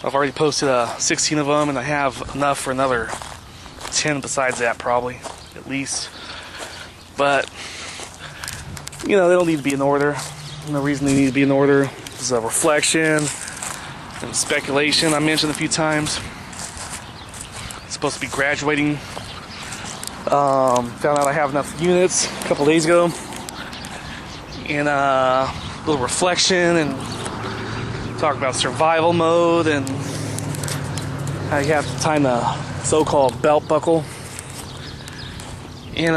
I've already posted 16 of them, and I have enough for another 10 besides that, probably, at least. But, you know, they don't need to be in order. No reason they need to be in order. There's a reflection and speculation I mentioned a few times. Supposed to be graduating. Found out I have enough units a couple days ago. And a little reflection and talk about survival mode and how you have to time the so-called belt buckle. And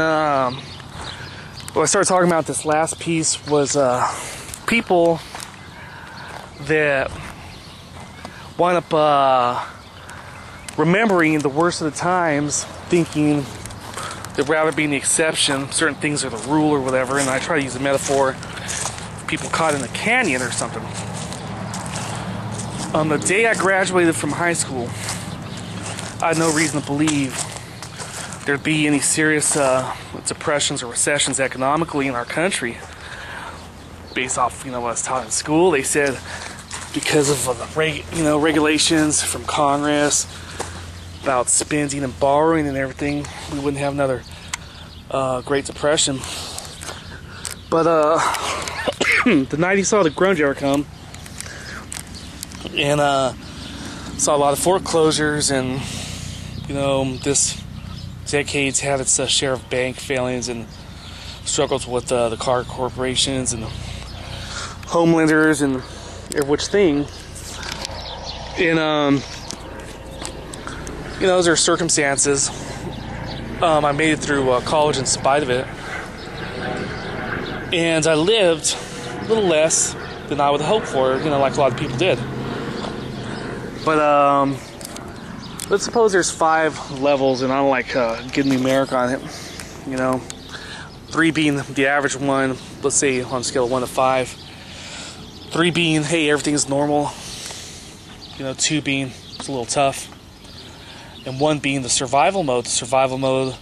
what I started talking about this last piece was people that wind up remembering the worst of the times, thinking they'd rather be the exception, certain things are the rule or whatever. And I try to use a metaphor of people caught in a canyon or something. The day I graduated from high school, I had no reason to believe there'd be any serious depressions or recessions economically in our country. Based off, what I was taught in school, they said because of the regulations from Congress about spending and borrowing and everything, we wouldn't have another Great Depression. But the night he saw the grunge era come, and saw a lot of foreclosures, and this decade's had its share of bank failings and struggles with the car corporations and the home lenders and every which thing. And those are circumstances. I made it through college in spite of it, and I lived a little less than I would hope for, like a lot of people did. But let's suppose there's 5 levels, and I don't like getting numeric on it. 3 being the average one, let's say on a scale of 1 to 5. 3 being, hey, everything's normal. 2 being it's a little tough. And 1 being the survival mode. The survival mode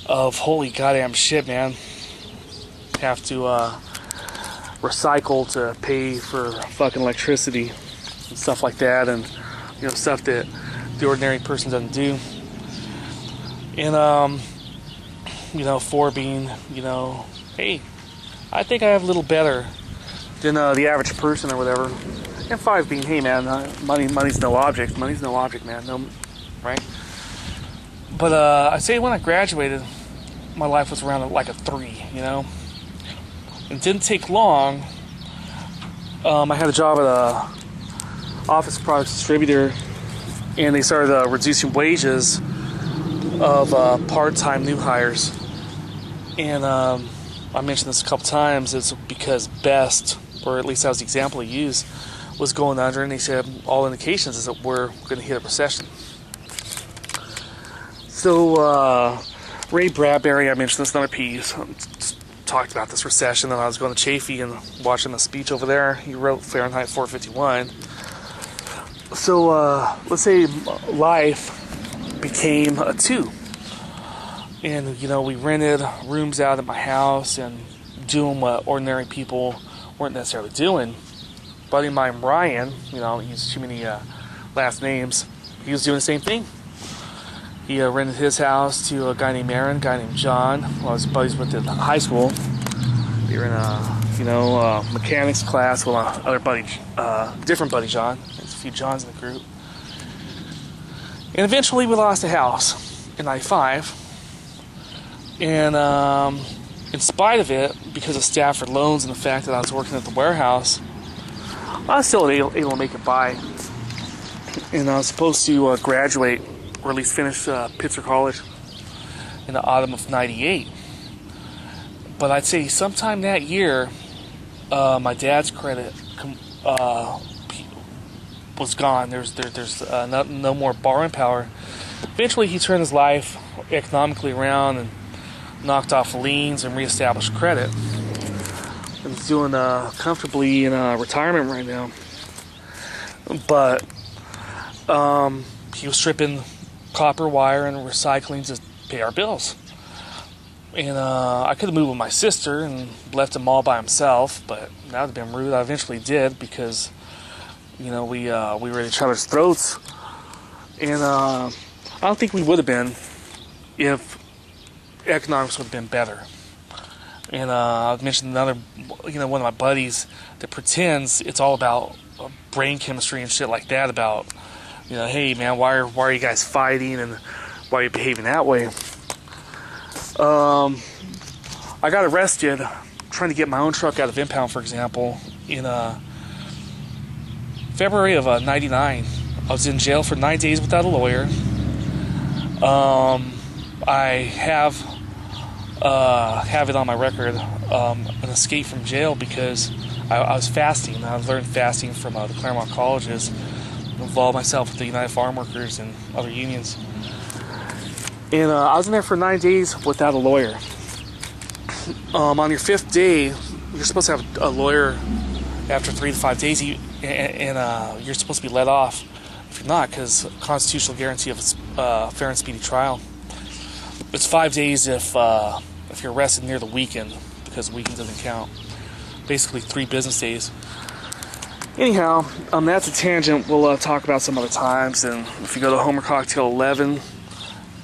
of holy goddamn shit, man. Have to recycle to pay for fucking electricity and stuff like that, and stuff that the ordinary person doesn't do. And 4 being, hey, I think I have a little better than the average person or whatever. And 5 being, hey man, money's no object. Money's no object, man. No, right? But I say when I graduated, my life was around like a 3. It didn't take long. I had a job at a office products distributor, and they started reducing wages of part-time new hires. And I mentioned this a couple times. It's because Best, or at least that was the example he used, was going under, and they said all indications is that we're going to hit a recession. So Ray Bradbury, I mentioned this in another piece, talked about this recession, and I was going to Chafee and watching the speech over there. He wrote Fahrenheit 451. So let's say life became a 2, and we rented rooms out at my house and doing what ordinary people weren't necessarily doing. A buddy of mine, Ryan, I don't use too many last names, he was doing the same thing. He rented his house to a guy named Aaron, a guy named John. Well, his buddies went to high school. They were in a mechanics class with another buddy, different buddy John. There's a few Johns in the group. And eventually we lost a house in 95. And in spite of it, because of Stafford loans and the fact that I was working at the warehouse, I was still able to make it by. And I was supposed to graduate, or at least finish Pitzer College in the autumn of 98. But I'd say sometime that year, my dad's credit was gone. There's no more borrowing power. Eventually, he turned his life economically around and knocked off liens and reestablished credit. And he's doing comfortably in retirement right now. But he was stripping copper wire and recycling to pay our bills. And I could have moved with my sister and left him all by himself, but that would have been rude. I eventually did, because You know, we were at each other's throats, and I don't think we would have been if economics would have been better. And I mentioned another, one of my buddies that pretends it's all about brain chemistry and shit like that. About, hey man, why are you guys fighting and why are you behaving that way? I got arrested trying to get my own truck out of impound, for example, in February of '99. I was in jail for 9 days without a lawyer. I have it on my record, an escape from jail because I was fasting. I learned fasting from the Claremont colleges, involved myself with the United Farm Workers and other unions. And I was in there for 9 days without a lawyer. On your 5th day, you're supposed to have a lawyer after 3 to 5 days, and you're supposed to be let off if you're not, because constitutional guarantee of a fair and speedy trial. It's 5 days if you're arrested near the weekend, because the weekend doesn't count. Basically 3 business days. Anyhow, that's a tangent we'll talk about some other times. And if you go to Homer Cocktail 11,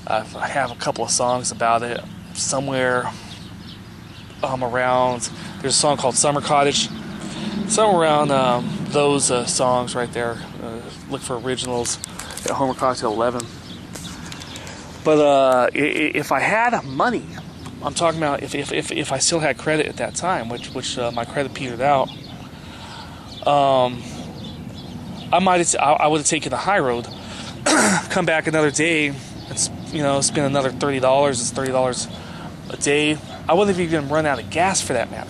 I have a couple of songs about it. Somewhere around, there's a song called Summer Cottage. Somewhere around those songs right there. Look for originals at Homer Cocktail 11. But if I had money, I'm talking about if I still had credit at that time, which my credit petered out, I would have taken the high road, come back another day, and spend another $30. It's $30 a day. I wouldn't have even run out of gas for that matter.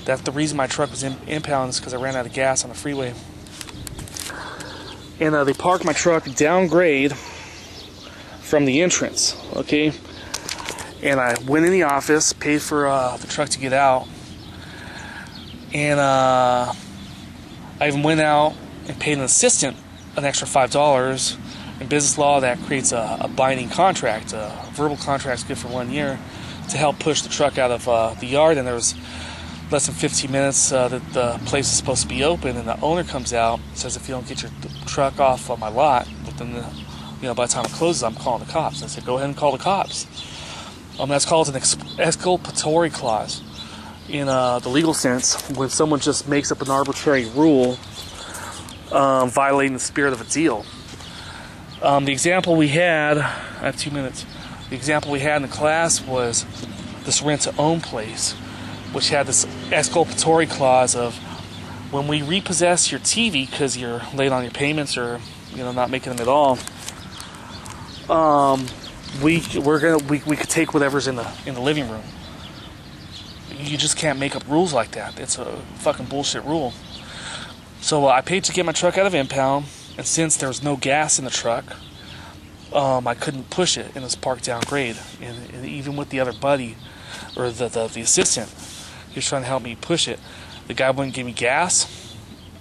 That's the reason my truck was impounded, is because I ran out of gas on the freeway. And they parked my truck downgrade from the entrance, okay? And I went in the office, paid for the truck to get out, and I even went out and paid an assistant an extra $5. In business law, that creates a binding contract. A verbal contract's good for 1 year to help push the truck out of the yard, and there was less than 15 minutes that the place is supposed to be open, and the owner comes out and says, if you don't get your truck off on my lot within the, by the time it closes, I'm calling the cops. I said, go ahead and call the cops. That's called an exculpatory clause in the legal sense, when someone just makes up an arbitrary rule violating the spirit of a deal. The example we had, I have 2 minutes. The example we had in the class was this rent-to-own place, which had this exculpatory clause of, when we repossess your TV because you're late on your payments or not making them at all, we could take whatever's in the living room. You just can't make up rules like that. It's a fucking bullshit rule. So I paid to get my truck out of impound, and since there was no gas in the truck, I couldn't push it, and it was parked downgrade. And even with the other buddy, or the assistant, he was trying to help me push it. The guy wouldn't give me gas.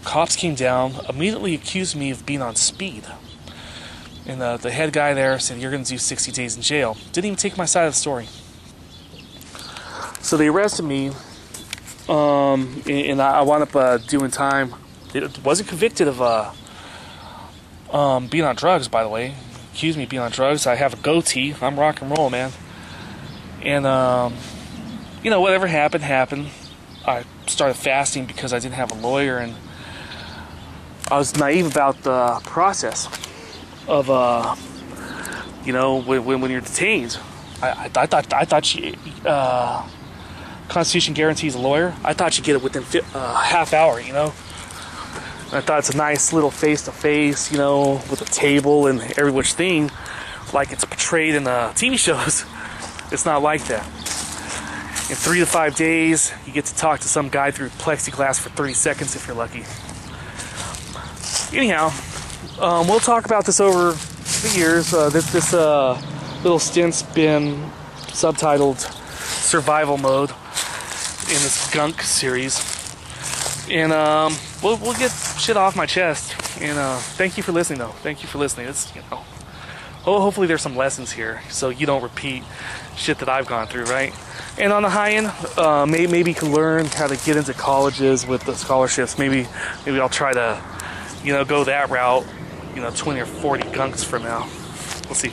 Cops came down, immediately accused me of being on speed. And the head guy there said, you're going to do 60 days in jail. Didn't even take my side of the story. So they arrested me, and I wound up doing time. It wasn't convicted of being on drugs, by the way. Accused me of being on drugs. I have a goatee. I'm rock and roll, man. And, whatever happened. I started fasting because I didn't have a lawyer, and I was naive about the process of, when you're detained. I thought you, Constitution guarantees a lawyer. I thought you'd get it within half hour, I thought it's a nice little face-to-face, with a table and every which thing, like it's portrayed in the TV shows. It's not like that. In 3 to 5 days, you get to talk to some guy through plexiglass for 30 seconds if you're lucky. Anyhow, we'll talk about this over the years. This little stint's been subtitled Survival Mode in this Gunk series. And we'll get shit off my chest. And thank you for listening, though. Thank you for listening. It's, hopefully there's some lessons here, so you don't repeat shit that I've gone through, right? And on the high end, maybe you can learn how to get into colleges with the scholarships. Maybe I'll try to go that route, 20 or 40 gunks from now. We'll see.